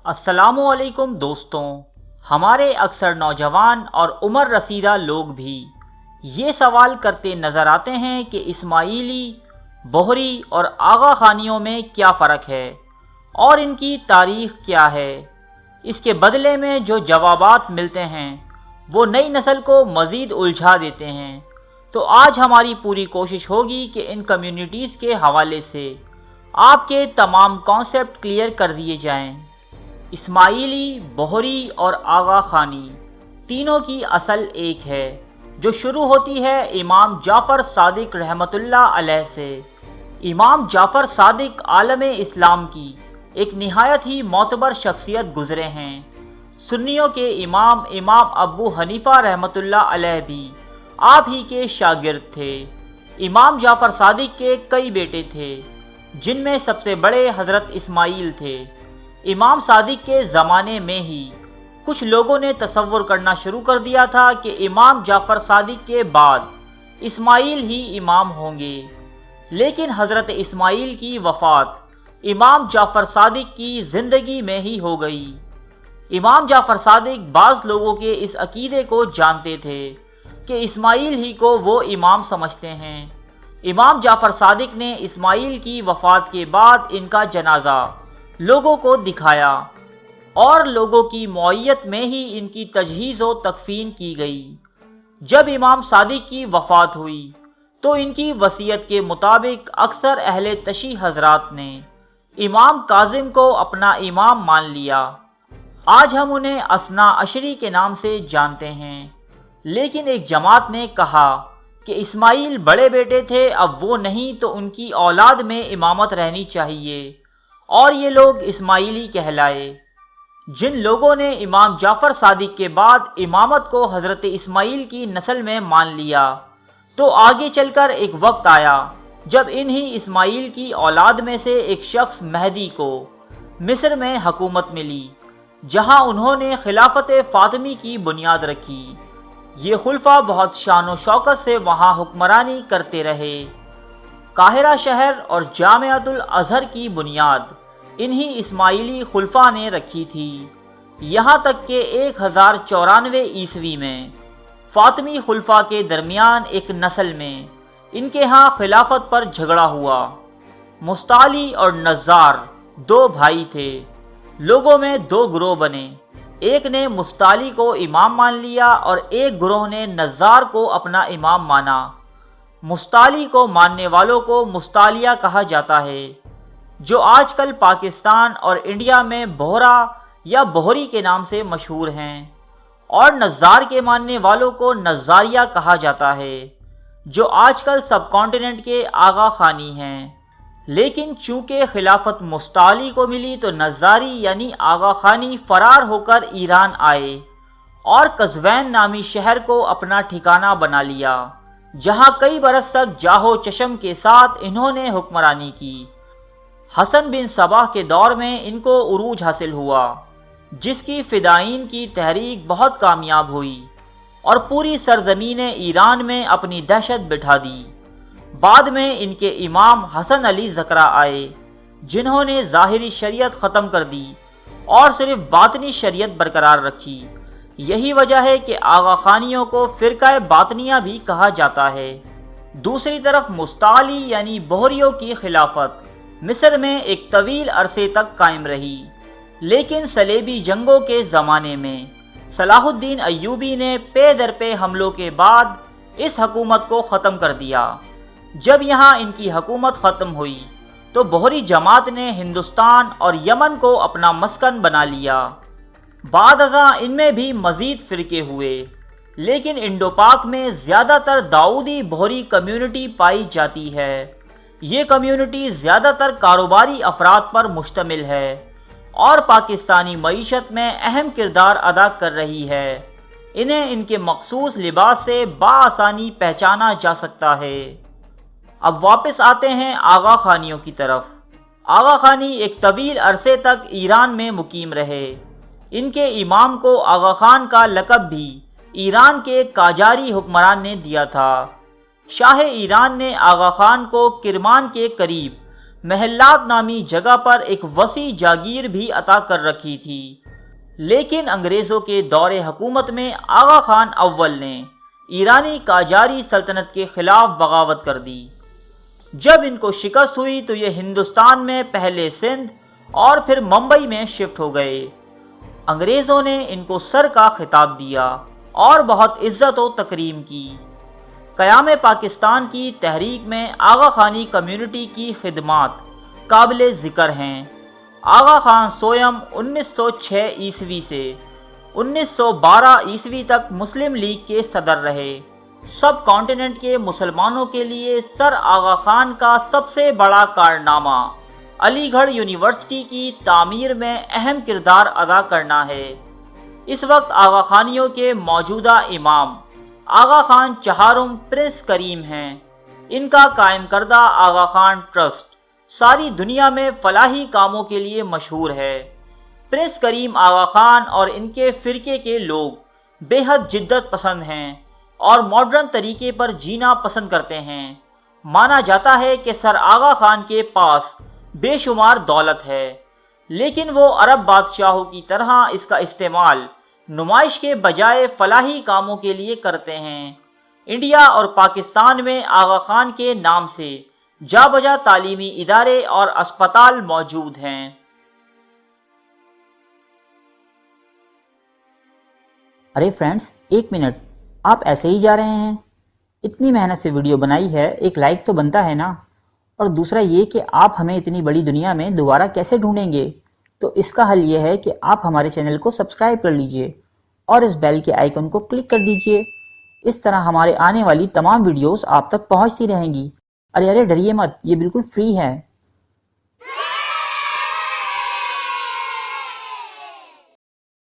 السلام علیکم دوستوں، ہمارے اکثر نوجوان اور عمر رسیدہ لوگ بھی یہ سوال کرتے نظر آتے ہیں کہ اسماعیلی، بوہری اور آغا خانیوں میں کیا فرق ہے اور ان کی تاریخ کیا ہے۔ اس کے بدلے میں جو جوابات ملتے ہیں وہ نئی نسل کو مزید الجھا دیتے ہیں۔ تو آج ہماری پوری کوشش ہوگی کہ ان کمیونٹیز کے حوالے سے آپ کے تمام کانسیپٹ کلیئر کر دیے جائیں۔ اسماعیلی، بوہری اور آغا خانی تینوں کی اصل ایک ہے، جو شروع ہوتی ہے امام جعفر صادق رحمۃ اللہ علیہ سے۔ امام جعفر صادق عالم اسلام کی ایک نہایت ہی معتبر شخصیت گزرے ہیں۔ سنیوں کے امام ابو حنیفہ رحمۃ اللہ علیہ بھی آپ ہی کے شاگرد تھے۔ امام جعفر صادق کے کئی بیٹے تھے، جن میں سب سے بڑے حضرت اسماعیل تھے۔ امام صادق کے زمانے میں ہی کچھ لوگوں نے تصور کرنا شروع کر دیا تھا کہ امام جعفر صادق کے بعد اسماعیل ہی امام ہوں گے، لیکن حضرت اسماعیل کی وفات امام جعفر صادق کی زندگی میں ہی ہو گئی۔ امام جعفر صادق بعض لوگوں کے اس عقیدے کو جانتے تھے کہ اسماعیل ہی کو وہ امام سمجھتے ہیں۔ امام جعفر صادق نے اسماعیل کی وفات کے بعد ان کا جنازہ لوگوں کو دکھایا اور لوگوں کی معیت میں ہی ان کی تجہیز و تکفین کی گئی۔ جب امام صادق کی وفات ہوئی تو ان کی وصیت کے مطابق اکثر اہل تشیع حضرات نے امام کاظم کو اپنا امام مان لیا۔ آج ہم انہیں اثنا عشری کے نام سے جانتے ہیں، لیکن ایک جماعت نے کہا کہ اسماعیل بڑے بیٹے تھے، اب وہ نہیں تو ان کی اولاد میں امامت رہنی چاہیے، اور یہ لوگ اسماعیلی کہلائے۔ جن لوگوں نے امام جعفر صادق کے بعد امامت کو حضرت اسماعیل کی نسل میں مان لیا، تو آگے چل کر ایک وقت آیا جب انہی اسماعیل کی اولاد میں سے ایک شخص مہدی کو مصر میں حکومت ملی، جہاں انہوں نے خلافت فاطمی کی بنیاد رکھی۔ یہ خلفاء بہت شان و شوکت سے وہاں حکمرانی کرتے رہے۔ قاہرہ شہر اور جامعۃ الازہر کی بنیاد انہی اسماعیلی خلفاء نے رکھی تھی، یہاں تک کہ 1094 عیسوی میں فاطمی خلفاء کے درمیان ایک نسل میں ان کے ہاں خلافت پر جھگڑا ہوا۔ مستعلی اور نزار دو بھائی تھے۔ لوگوں میں دو گروہ بنے، ایک نے مستعلی کو امام مان لیا اور ایک گروہ نے نزار کو اپنا امام مانا۔ مستعلی کو ماننے والوں کو مستعلیہ کہا جاتا ہے، جو آج کل پاکستان اور انڈیا میں بوہرا یا بوہری کے نام سے مشہور ہیں، اور نزار کے ماننے والوں کو نزاریہ کہا جاتا ہے، جو آج کل سب کانٹیننٹ کے آغا خانی ہیں۔ لیکن چونکہ خلافت مستعلی کو ملی تو نزاری یعنی آغا خانی فرار ہو کر ایران آئے اور قزوین نامی شہر کو اپنا ٹھکانہ بنا لیا، جہاں کئی برس تک جاہو چشم کے ساتھ انہوں نے حکمرانی کی۔ حسن بن صباح کے دور میں ان کو عروج حاصل ہوا، جس کی فدائین کی تحریک بہت کامیاب ہوئی اور پوری سرزمین ایران میں اپنی دہشت بٹھا دی۔ بعد میں ان کے امام حسن علی زکریا آئے، جنہوں نے ظاہری شریعت ختم کر دی اور صرف باطنی شریعت برقرار رکھی۔ یہی وجہ ہے کہ آغا خانیوں کو فرقہ باطنیہ بھی کہا جاتا ہے۔ دوسری طرف مستعلی یعنی بوہریوں کی خلافت مصر میں ایک طویل عرصے تک قائم رہی، لیکن صلیبی جنگوں کے زمانے میں صلاح الدین ایوبی نے پے در پے حملوں کے بعد اس حکومت کو ختم کر دیا۔ جب یہاں ان کی حکومت ختم ہوئی تو بوہری جماعت نے ہندوستان اور یمن کو اپنا مسکن بنا لیا۔ بعد ازاں ان میں بھی مزید فرقے ہوئے، لیکن انڈو پاک میں زیادہ تر داؤدی بوہری کمیونٹی پائی جاتی ہے۔ یہ کمیونٹی زیادہ تر کاروباری افراد پر مشتمل ہے اور پاکستانی معیشت میں اہم کردار ادا کر رہی ہے۔ انہیں ان کے مخصوص لباس سے بآسانی پہچانا جا سکتا ہے۔ اب واپس آتے ہیں آغا خانیوں کی طرف۔ آغا خانی ایک طویل عرصے تک ایران میں مقیم رہے۔ ان کے امام کو آغا خان کا لقب بھی ایران کے قاجاری حکمران نے دیا تھا۔ شاہ ایران نے آغا خان کو کرمان کے قریب محلات نامی جگہ پر ایک وسیع جاگیر بھی عطا کر رکھی تھی، لیکن انگریزوں کے دور حکومت میں آغا خان اول نے ایرانی قاجاری سلطنت کے خلاف بغاوت کر دی۔ جب ان کو شکست ہوئی تو یہ ہندوستان میں پہلے سندھ اور پھر ممبئی میں شفٹ ہو گئے۔ انگریزوں نے ان کو سر کا خطاب دیا اور بہت عزت و تکریم کی۔ قیام پاکستان کی تحریک میں آغا خانی کمیونٹی کی خدمات قابل ذکر ہیں۔ آغا خان سویم 1906 عیسوی سے 1912 عیسوی تک مسلم لیگ کے صدر رہے۔ سب کانٹیننٹ کے مسلمانوں کے لیے سر آغا خان کا سب سے بڑا کارنامہ علی گڑھ یونیورسٹی کی تعمیر میں اہم کردار ادا کرنا ہے۔ اس وقت آغا خانیوں کے موجودہ امام آغا خان چہارم پرنس کریم ہیں۔ ان کا قائم کردہ آغا خان ٹرسٹ ساری دنیا میں فلاحی کاموں کے لیے مشہور ہے۔ پرنس کریم آغا خان اور ان کے فرقے کے لوگ بے حد جدت پسند ہیں اور ماڈرن طریقے پر جینا پسند کرتے ہیں۔ مانا جاتا ہے کہ سر آغا خان کے پاس بے شمار دولت ہے، لیکن وہ عرب بادشاہوں کی طرح اس کا استعمال نمائش کے بجائے فلاحی کاموں کے لیے کرتے ہیں۔ انڈیا اور پاکستان میں آغا خان کے نام سے جا بجا تعلیمی ادارے اور اسپتال موجود ہیں۔ ارے فرینڈز، ایک منٹ، آپ ایسے ہی جا رہے ہیں؟ اتنی محنت سے ویڈیو بنائی ہے، ایک لائک تو بنتا ہے نا؟ اور دوسرا یہ کہ آپ ہمیں اتنی بڑی دنیا میں دوبارہ کیسے ڈھونڈیں گے؟ تو اس کا حل یہ ہے کہ آپ ہمارے چینل کو سبسکرائب کر لیجئے اور اس بیل کے آئیکن کو کلک کر دیجئے۔ اس طرح ہمارے آنے والی تمام ویڈیوز آپ تک پہنچتی رہیں گی۔ ارے ڈریے مت، یہ بالکل فری ہے۔